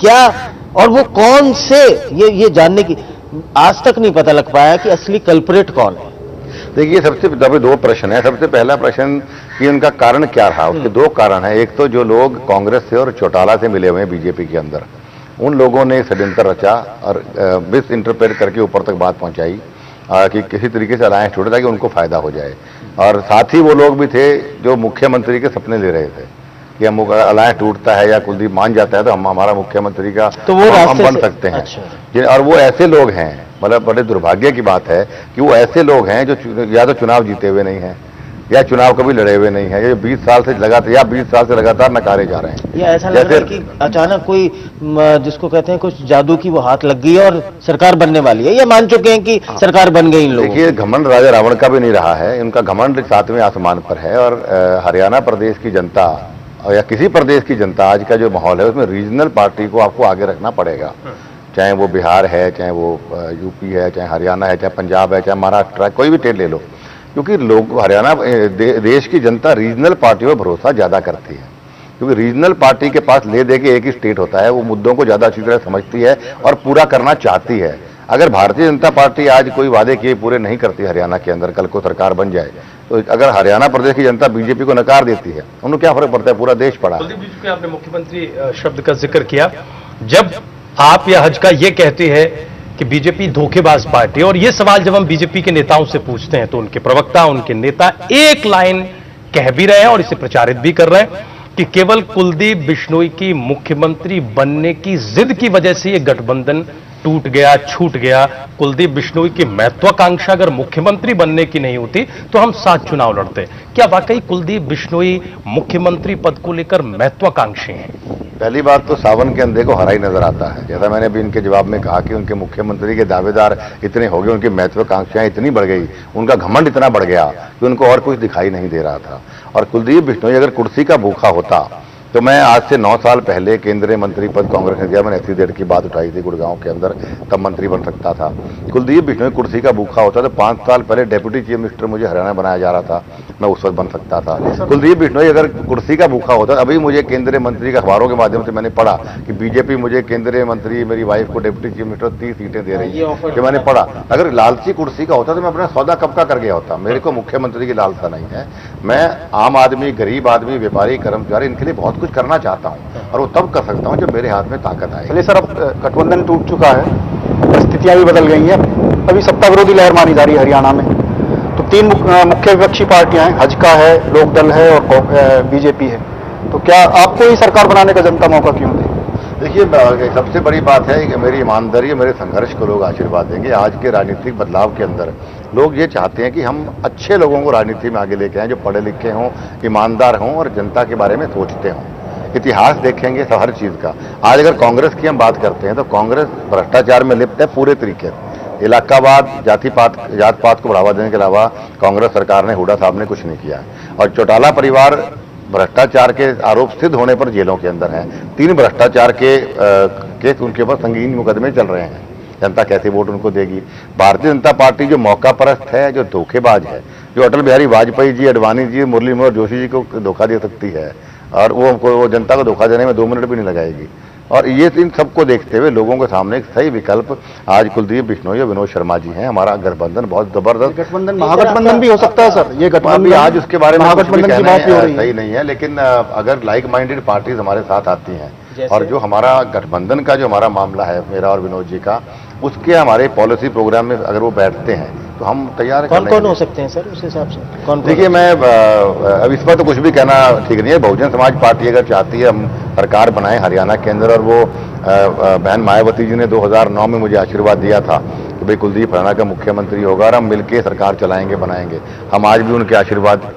क्या, और वो कौन से, ये जानने की आज तक नहीं पता लग पाया कि असली कल्प्रिट कौन है। देखिए, सबसे दो प्रश्न है। सबसे पहला प्रश्न कि उनका कारण क्या रहा, उसके दो कारण है। एक तो जो लोग कांग्रेस से और चौटाला से मिले हुए हैं बीजेपी के अंदर, उन लोगों ने षड्यंत्र रचा और मिस इंटरप्रेट करके ऊपर तक बात पहुंचाई कि किसी तरीके से अलायंस टूटे ताकि उनको फायदा हो जाए। और साथ ही वो लोग भी थे जो मुख्यमंत्री के सपने ले रहे थे कि हम अलायंस टूटता है या कुलदीप मान जाता है तो हम हमारा मुख्यमंत्री का तो वो हम बन सकते हैं। अच्छा। और वो ऐसे लोग हैं, मतलब बड़े दुर्भाग्य की बात है कि वो ऐसे लोग हैं जो या तो चुनाव जीते हुए नहीं हैं या चुनाव कभी लड़े हुए नहीं है, ये 20 साल से लगातार नकारे जा रहे हैं। या ऐसा लग रहा है कि अचानक कोई जिसको कहते हैं कुछ जादू की वो हाथ लग गई है और सरकार बनने वाली है, ये मान चुके हैं कि सरकार बन गई इन लोगों। देखिए, घमंड राजा रावण का भी नहीं रहा है, उनका घमंड 7वें आसमान पर है। और हरियाणा प्रदेश की जनता या किसी प्रदेश की जनता, आज का जो माहौल है उसमें रीजनल पार्टी को आपको आगे रखना पड़ेगा, चाहे वो बिहार है, चाहे वो यूपी है, चाहे हरियाणा है, चाहे पंजाब है, चाहे महाराष्ट्र है, कोई भी स्टेट ले लो। क्योंकि लोग हरियाणा देश की जनता रीजनल पार्टियों पर भरोसा ज़्यादा करती है, क्योंकि रीजनल पार्टी के पास ले दे के एक ही स्टेट होता है, वो मुद्दों को ज़्यादा अच्छी तरह समझती है और पूरा करना चाहती है। अगर भारतीय जनता पार्टी आज कोई वादे किए पूरे नहीं करती हरियाणा के अंदर, कल को सरकार बन जाए, तो अगर हरियाणा प्रदेश की जनता बीजेपी को नकार देती है, उन्हें क्या फर्क पड़ता है, पूरा देश पड़ा। कुलदीप जी, चूंकि आपने मुख्यमंत्री शब्द का जिक्र किया, जब आप या हज का ये कहते हैं कि बीजेपी धोखेबाज पार्टी, और ये सवाल जब हम बीजेपी के नेताओं से पूछते हैं तो उनके प्रवक्ता, उनके नेता एक लाइन कह भी रहे हैं और इसे प्रचारित भी कर रहे हैं कि केवल कुलदीप बिश्नोई की मुख्यमंत्री बनने की जिद की वजह से ये गठबंधन टूट गया, छूट गया। कुलदीप बिश्नोई की महत्वाकांक्षा अगर मुख्यमंत्री बनने की नहीं होती तो हम साथ चुनाव लड़ते। क्या वाकई कुलदीप बिश्नोई मुख्यमंत्री पद को लेकर महत्वाकांक्षी हैं? पहली बात तो सावन के अंधे को हरा ही नजर आता है। जैसा मैंने अभी इनके जवाब में कहा कि उनके मुख्यमंत्री के दावेदार इतने हो गए, उनकी महत्वाकांक्षाएं इतनी बढ़ गई, उनका घमंड इतना बढ़ गया कि उनको और कुछ दिखाई नहीं दे रहा था। और कुलदीप बिश्नोई अगर कुर्सी का भूखा होता तो मैं आज से 9 साल पहले केंद्रीय मंत्री पद कांग्रेस ने दिया, मैंने SEZ की बात उठाई थी गुड़गांव के अंदर, तब मंत्री बन सकता था। कुलदीप बिश्नोई कुर्सी का भूखा होता तो 5 साल पहले डेप्यूटी चीफ मिनिस्टर मुझे हरियाणा बनाया जा रहा था, मैं उस वक्त बन सकता था। कुलदीप बिश्नोई अगर कुर्सी का भूखा होता, अभी मुझे केंद्रीय मंत्री का अखबारों के माध्यम से मैंने पढ़ा कि बीजेपी मुझे केंद्रीय मंत्री, मेरी वाइफ को डेप्यूटी चीफ मिनिस्टर 30 सीटें दे रही है, जो मैंने पढ़ा। अगर लालची कुर्सी का होता तो मैं अपना सौदा कब का कर गया होता। मेरे को मुख्यमंत्री की लालसा नहीं है। मैं आम आदमी, गरीब आदमी, व्यापारी, कर्मचारी, इनके लिए बहुत कुछ करना चाहता हूं और वो तब कर सकता हूं जब मेरे हाथ में ताकत आए। चलिए सर, अब गठबंधन टूट चुका है, परिस्थितियां भी बदल गई हैं, अभी सत्ता विरोधी लहर मानी जा रही है हरियाणा में। तो 3 मुख्य विपक्षी पार्टियां हैं, हजका है, लोकदल है और बीजेपी है। तो क्या आपको ही सरकार बनाने का जनता मौका क्यों दे? देखिए, सबसे बड़ी बात है कि मेरी ईमानदारी, मेरे संघर्ष को लोग आशीर्वाद देंगे। आज के राजनीतिक बदलाव के अंदर लोग ये चाहते हैं कि हम अच्छे लोगों को राजनीति में आगे लेके आएं, जो पढ़े लिखे हों, ईमानदार हों और जनता के बारे में सोचते हों। इतिहास देखेंगे तो हर चीज़ का। आज अगर कांग्रेस की हम बात करते हैं तो कांग्रेस भ्रष्टाचार में लिप्त है पूरे तरीके से। इलाकावाद, जात पात को बढ़ावा देने के अलावा कांग्रेस सरकार ने, हुड्डा साहब ने कुछ नहीं किया। और चौटाला परिवार भ्रष्टाचार के आरोप सिद्ध होने पर जेलों के अंदर हैं। 3 भ्रष्टाचार के केस उनके ऊपर संगीन मुकदमे चल रहे हैं। जनता कैसे वोट उनको देगी? भारतीय जनता पार्टी जो मौका परस्त है, जो धोखेबाज है, जो अटल बिहारी वाजपेयी जी, अडवाणी जी, मुरली मनोहर जोशी जी को धोखा दे सकती है और वो जनता को धोखा देने में 2 मिनट भी नहीं लगाएगी। और ये इन सबको देखते हुए लोगों के सामने एक सही विकल्प आज कुलदीप बिश्नोई और विनोद शर्मा जी हैं। हमारा गठबंधन बहुत जबरदस्त, गठबंधन महागठबंधन भी हो सकता है सर। ये गठबंधन आज उसके बारे में महागठबंधन की बात भी हो रही है, सही नहीं है। लेकिन अगर लाइक माइंडेड पार्टीज हमारे साथ आती हैं और जो हमारा गठबंधन का जो हमारा मामला है, मेरा और विनोद जी का, उसके हमारे पॉलिसी प्रोग्राम में अगर वो बैठते हैं तो हम तैयार हैं। कौन हो सकते हैं सर उस हिसाब से? कौन? देखिए, मैं अब इस पर तो कुछ भी कहना ठीक नहीं है। बहुजन समाज पार्टी अगर चाहती है हम सरकार बनाएं हरियाणा के अंदर, और वो बहन मायावती जी ने 2009 में मुझे आशीर्वाद दिया था कि भाई कुलदीप हरियाणा का मुख्यमंत्री होगा और हम मिलकर सरकार चलाएंगे, बनाएंगे। हम आज भी उनके आशीर्वाद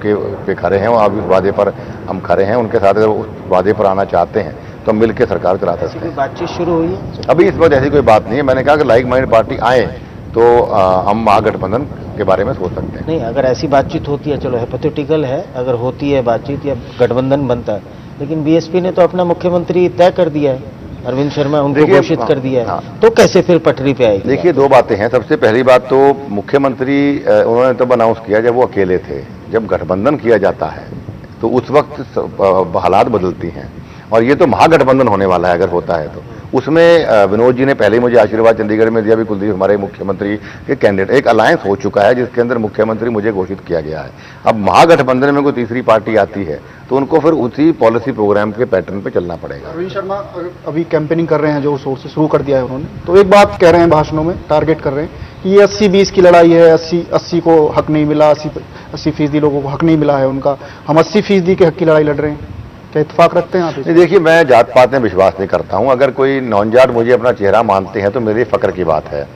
पे खड़े हैं और अभी उस वादे पर हम खड़े हैं। उनके साथ अगर उस वादे पर आना चाहते हैं तो हम मिलकर सरकार चला सकते हैं। बातचीत शुरू हुई है अभी इस वक्त ऐसी कोई बात नहीं है। मैंने कहा कि लाइक माइंड पार्टी आए तो हम महागठबंधन के बारे में सोच सकते हैं। नहीं, अगर ऐसी बातचीत होती है, चलो हाइपोथेटिकल है, अगर होती है बातचीत या गठबंधन बनता है, लेकिन बीएसपी ने तो अपना मुख्यमंत्री तय कर दिया है, अरविंद शर्मा उनको घोषित कर दिया है। तो कैसे फिर पटरी पे आएगी? देखिए, 2 बातें हैं। सबसे पहली बात तो मुख्यमंत्री उन्होंने तब अनाउंस किया जब वो अकेले थे। जब गठबंधन किया जाता है तो उस वक्त हालात बदलती हैं, और ये तो महागठबंधन होने वाला है अगर होता है तो उसमें विनोद जी ने पहले ही मुझे आशीर्वाद चंडीगढ़ में दिया, भी कुलदीप हमारे मुख्यमंत्री के कैंडिडेट। एक अलायंस हो चुका है जिसके अंदर मुख्यमंत्री मुझे घोषित किया गया है। अब महागठबंधन में कोई तीसरी पार्टी आती है तो उनको फिर उसी पॉलिसी प्रोग्राम के पैटर्न पे चलना पड़ेगा। अरविंद शर्मा अभी कैंपेनिंग कर रहे हैं, जो सोर्स शुरू कर दिया है उन्होंने, तो एक बात कह रहे हैं भाषणों में, टारगेट कर रहे हैं कि ये 80-20 की लड़ाई है, 80 को हक नहीं मिला, 80% लोगों को हक नहीं मिला है उनका, हम 80% के हक की लड़ाई लड़ रहे हैं। क्या इत्तेफाक रखते हैं आप? नहीं, देखिए, मैं जात पात में विश्वास नहीं करता हूं। अगर कोई नॉन जाट मुझे अपना चेहरा मानते हैं तो मेरे फक्र की बात है।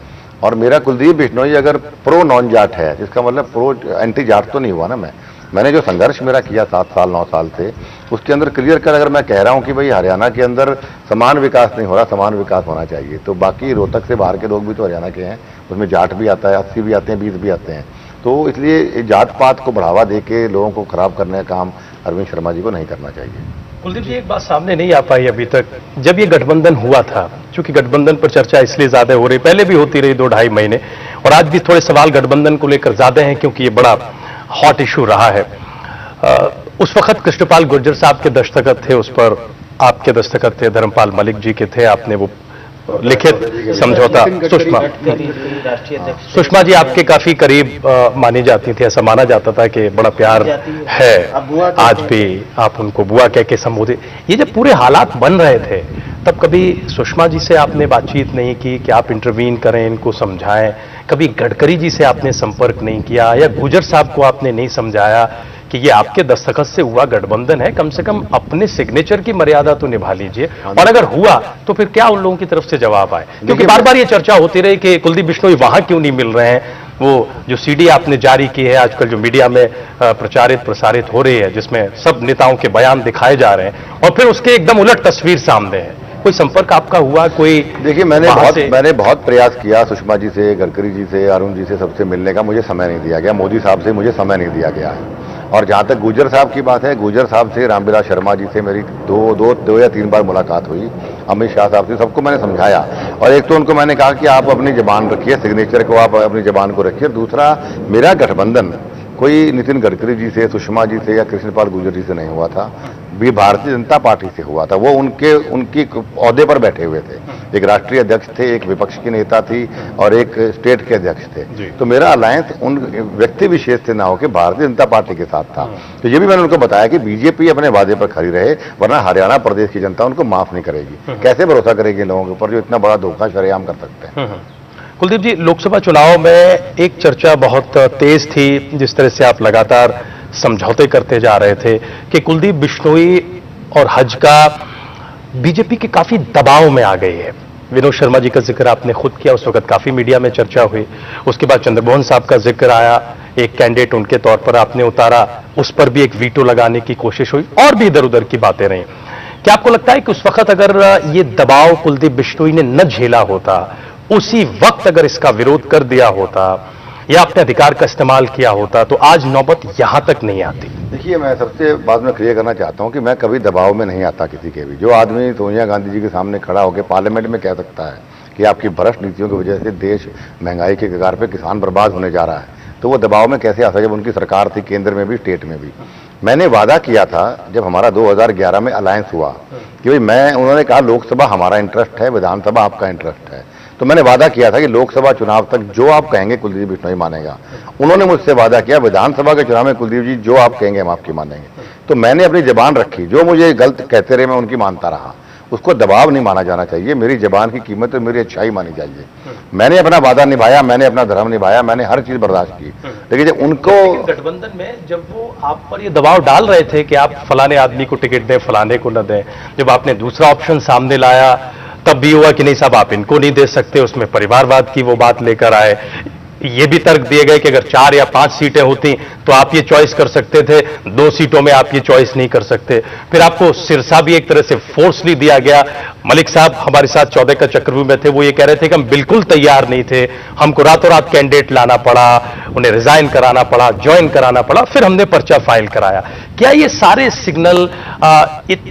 और मेरा कुलदीप बिश्नोई अगर प्रो नॉन जाट है, जिसका मतलब प्रो एंटी जाट तो नहीं हुआ ना। मैंने जो संघर्ष मेरा किया 7 साल 9 साल से, उसके अंदर क्लियर कर अगर मैं कह रहा हूं कि भाई हरियाणा के अंदर समान विकास नहीं हो रहा, समान विकास होना चाहिए, तो बाकी रोहतक से बाहर के लोग भी तो हरियाणा के हैं, उसमें जाट भी आता है, 80 भी आते हैं, 20 भी आते हैं। तो इसलिए जात पात को बढ़ावा देके लोगों को खराब करने का काम अरविंद शर्मा जी को नहीं करना चाहिए। कुलदीप जी, एक बात सामने नहीं आ पाई अभी तक, जब ये गठबंधन हुआ था, चूंकि गठबंधन पर चर्चा इसलिए ज्यादा हो रही, पहले भी होती रही 2-2.5 महीने, और आज भी थोड़े सवाल गठबंधन को लेकर ज्यादा हैं क्योंकि ये बड़ा हॉट इशू रहा है। उस वक्त कृष्णपाल गुर्जर साहब के दस्तखत थे उस पर, आपके दस्तखत थे, धर्मपाल मलिक जी के थे, आपने वो लिखित समझौता, सुषमा जी आपके काफी करीब मानी जाती थी, ऐसा माना जाता था कि बड़ा प्यार है, आज भी आप उनको बुआ कह के संबोधित। ये जब पूरे हालात बन रहे थे तब कभी सुषमा जी से आपने बातचीत नहीं की कि आप इंटरवीन करें, इनको समझाएं? कभी गडकरी जी से आपने संपर्क नहीं किया, या गुर्जर साहब को आपने नहीं समझाया कि ये आपके दस्तखत से हुआ गठबंधन है, कम से कम अपने सिग्नेचर की मर्यादा तो निभा लीजिए? और अगर हुआ तो फिर क्या उन लोगों की तरफ से जवाब आए? क्योंकि बार बार ये चर्चा होती रही कि कुलदीप बिश्नोई वहां क्यों नहीं मिल रहे हैं। वो जो सीडी आपने जारी की है, आजकल जो मीडिया में प्रचारित प्रसारित हो रही है, जिसमें सब नेताओं के बयान दिखाए जा रहे हैं, और फिर उसके एकदम उलट तस्वीर सामने है, कोई संपर्क आपका हुआ? कोई? देखिए, मैंने बहुत प्रयास किया सुषमा जी से, गडकरी जी से, अरुण जी से, सबसे मिलने का, मुझे समय नहीं दिया गया। मोदी साहब से मुझे समय नहीं दिया गया है। और जहां तक गुर्जर साहब की बात है, गुर्जर साहब से, रामविलास शर्मा जी से मेरी दो या 3 बार मुलाकात हुई। अमित शाह साहब से, सबको मैंने समझाया। और एक तो उनको मैंने कहा कि आप अपनी जबान रखिए, सिग्नेचर को आप अपनी जबान को रखिए। दूसरा, मेरा गठबंधन कोई नितिन गडकरी जी से, सुषमा जी से या कृष्णपाल गुर्जर जी से नहीं हुआ था, भी भारतीय जनता पार्टी से हुआ था। वो उनकी ओहदे पर बैठे हुए थे, एक राष्ट्रीय अध्यक्ष थे, एक विपक्ष की नेता थी और एक स्टेट के अध्यक्ष थे। तो मेरा अलायंस उन व्यक्ति विशेष से ना होकर भारतीय जनता पार्टी के साथ था। तो ये भी मैंने उनको बताया कि बीजेपी अपने वादे पर खड़ी रहे, वरना हरियाणा प्रदेश की जनता उनको माफ नहीं करेगी। कैसे भरोसा करेगी लोगों के ऊपर जो इतना बड़ा धोखा शरेआम कर सकते हैं? कुलदीप जी, लोकसभा चुनाव में एक चर्चा बहुत तेज थी, जिस तरह से आप लगातार समझौते करते जा रहे थे कि कुलदीप बिश्नोई और हज का बीजेपी के काफी दबाव में आ गई है। विनोद शर्मा जी का जिक्र आपने खुद किया, उस वक्त काफी मीडिया में चर्चा हुई। उसके बाद चंद्रमोहन साहब का जिक्र आया, एक कैंडिडेट उनके तौर पर आपने उतारा, उस पर भी एक वीटो लगाने की कोशिश हुई, और भी इधर उधर की बातें रही। क्या आपको लगता है कि उस वक्त अगर ये दबाव कुलदीप बिश्नोई ने न झेला होता, उसी वक्त अगर इसका विरोध कर दिया होता या अपने अधिकार का इस्तेमाल किया होता, तो आज नौबत यहां तक नहीं आती? देखिए, मैं सबसे बाद में क्लियर करना चाहता हूं कि मैं कभी दबाव में नहीं आता किसी के भी। जो आदमी सोनिया गांधी जी के सामने खड़ा होकर पार्लियामेंट में कह सकता है कि आपकी भ्रष्ट नीतियों की वजह से देश महंगाई के कगार पे, किसान बर्बाद होने जा रहा है, तो वो दबाव में कैसे आ सके जब उनकी सरकार थी, केंद्र में भी, स्टेट में भी। मैंने वादा किया था जब हमारा 2011 में अलायंस हुआ कि भाई उन्होंने कहा लोकसभा हमारा इंटरेस्ट है, विधानसभा आपका इंटरेस्ट है। तो मैंने वादा किया था कि लोकसभा चुनाव तक जो आप कहेंगे कुलदीप बिश्नोई मानेगा। उन्होंने मुझसे वादा किया विधानसभा के चुनाव में कुलदीप जी जो आप कहेंगे हम आपकी मानेंगे। तो मैंने अपनी जबान रखी, जो मुझे गलत कहते रहे मैं उनकी मानता रहा। उसको दबाव नहीं माना जाना चाहिए। मेरी जबान की कीमत तो मेरी अच्छाई मानी चाहिए। मैंने अपना वादा निभाया, मैंने अपना धर्म निभाया, मैंने हर चीज बर्दाश्त की। लेकिन जब उनको गठबंधन में जब वो आप पर ये दबाव डाल रहे थे कि आप फलाने आदमी को टिकट दें, फलाने को न दें, जब आपने दूसरा ऑप्शन सामने लाया तब भी हुआ कि नहीं साहब आप इनको नहीं दे सकते, उसमें परिवारवाद की वो बात लेकर आए। ये भी तर्क दिए गए कि अगर 4 या 5 सीटें होती तो आप ये चॉइस कर सकते थे, 2 सीटों में आप ये चॉइस नहीं कर सकते। फिर आपको सिरसा भी एक तरह से फोर्सली दिया गया। मलिक साहब हमारे साथ 14 का चक्रव्यूह में थे, वो ये कह रहे थे कि हम बिल्कुल तैयार नहीं थे, हमको रातों रात कैंडिडेट लाना पड़ा, उन्हें रिजाइन कराना पड़ा, ज्वाइन कराना पड़ा, फिर हमने पर्चा फाइल कराया। क्या ये सारे सिग्नल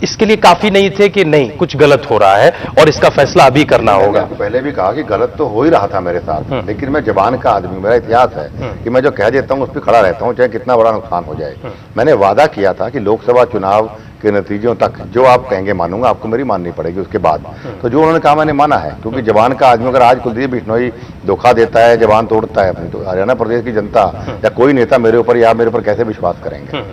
इसके लिए काफी नहीं थे कि नहीं कुछ गलत हो रहा है और इसका फैसला अभी करना होगा? पहले भी कहा कि गलत तो हो ही रहा था मेरे साथ, लेकिन मैं जबान का आदमी, मेरा इतिहास है कि मैं जो कह देता हूं उस पर खड़ा रहता हूं, चाहे कितना बड़ा नुकसान हो जाए। मैंने वादा किया था कि लोकसभा चुनाव के नतीजों तक जो आप कहेंगे मानूंगा, आपको मेरी माननी पड़ेगी उसके बाद। तो जो उन्होंने कहा मैंने माना है, क्योंकि जवान का आदमी अगर आज कुलदीप बिश्नोई धोखा देता है, जवान तोड़ता है अपनी, तो हरियाणा प्रदेश की जनता या कोई नेता मेरे ऊपर या मेरे ऊपर कैसे विश्वास करेंगे।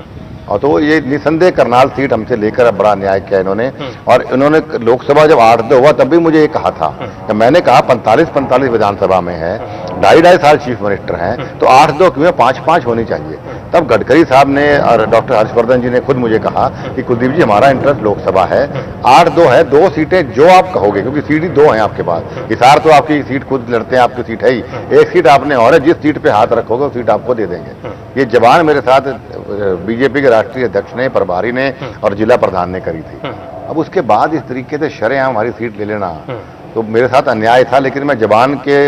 और तो ये निसंदेह करनाल सीट हमसे लेकर अब बड़ा अन्याय किया इन्होंने। और इन्होंने लोकसभा जब 8-2 हुआ तब भी मुझे ये कहा था, जब मैंने कहा 45 विधानसभा में है, 2.5 साल चीफ मिनिस्टर हैं, तो 8-2 क्यों 5-5 होनी चाहिए। तब गडकरी साहब ने और डॉक्टर हर्षवर्धन जी ने खुद मुझे कहा कि कुलदीप जी हमारा इंटरेस्ट लोकसभा है, 8-2 है, 2 सीटें जो आप कहोगे, क्योंकि सीट ही 2 हैं आपके पास। हिसार तो आपकी सीट खुद लड़ते हैं, आपकी सीट है ही, एक सीट आपने और है, जिस सीट पे हाथ रखोगे वो सीट आपको दे देंगे। ये जवान मेरे साथ बीजेपी के राष्ट्रीय अध्यक्ष ने, प्रभारी ने और जिला प्रधान ने करी थी। अब उसके बाद इस तरीके से शरेआम हमारी सीट ले लेना तो मेरे साथ अन्याय था, लेकिन मैं जवान के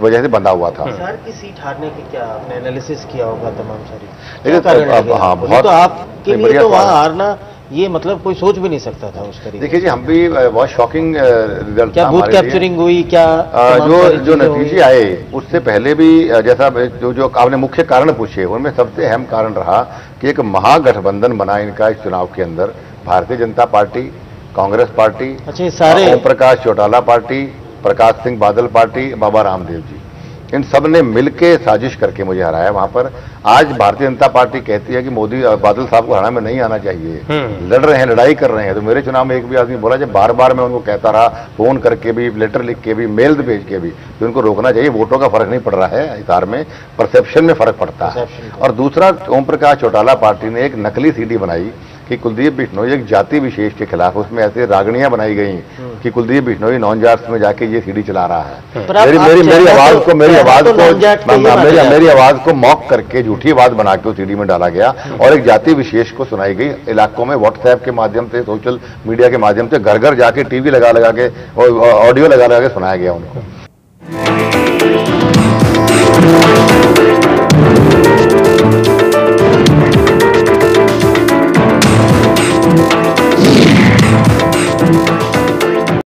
वजह से बंधा हुआ था। हिसार की सीट हारने की क्या आपने एनालिसिस किया होगा तमाम सारी? लेकिन हाँ, बहुत तो आपके लिए तो वहाँ हारना ये मतलब कोई सोच भी नहीं सकता था उस तरीके। देखिए जी, हम भी बहुत शॉकिंग रिजल्ट क्या बूथ कैप्चरिंग हुई, क्या जो नतीजे आए उससे पहले भी जैसा जो आपने मुख्य कारण पूछे, उनमें सबसे अहम कारण रहा कि एक महागठबंधन बना इनका इस चुनाव के अंदर, भारतीय जनता पार्टी, कांग्रेस पार्टी, अच्छा सारे ओम प्रकाश चौटाला पार्टी, प्रकाश सिंह बादल पार्टी, बाबा रामदेव जी, इन सब ने मिलके साजिश करके मुझे हराया वहां पर। आज भारतीय जनता पार्टी कहती है कि मोदी बादल साहब को हरियाणा में नहीं आना चाहिए, लड़ रहे हैं, लड़ाई कर रहे हैं। तो मेरे चुनाव में एक भी आदमी बोला, जब बार बार मैं उनको कहता रहा, फोन करके भी, लेटर लिख के भी, मेल भेज के भी, तो उनको रोकना चाहिए। वोटों का फर्क नहीं पड़ रहा है हिसार में, परसेप्शन में फर्क पड़ता है। और दूसरा, ओम प्रकाश चौटाला पार्टी ने एक नकली सीडी बनाई कि कुलदीप बिश्नोई एक जाति विशेष के खिलाफ, उसमें ऐसे रागणियां बनाई गई कि कुलदीप बिश्नोई नॉन-जाट्स में जाके ये सीडी चला रहा है। मेरी आवाज को मॉक करके, झूठी आवाज बना के उस सीडी में डाला गया और एक जाति विशेष को सुनाई गई। इलाकों में व्हाट्सएप के माध्यम से, सोशल मीडिया के माध्यम से घर घर जाके टीवी लगा लगा के और ऑडियो लगा लगा के सुनाया गया उनको।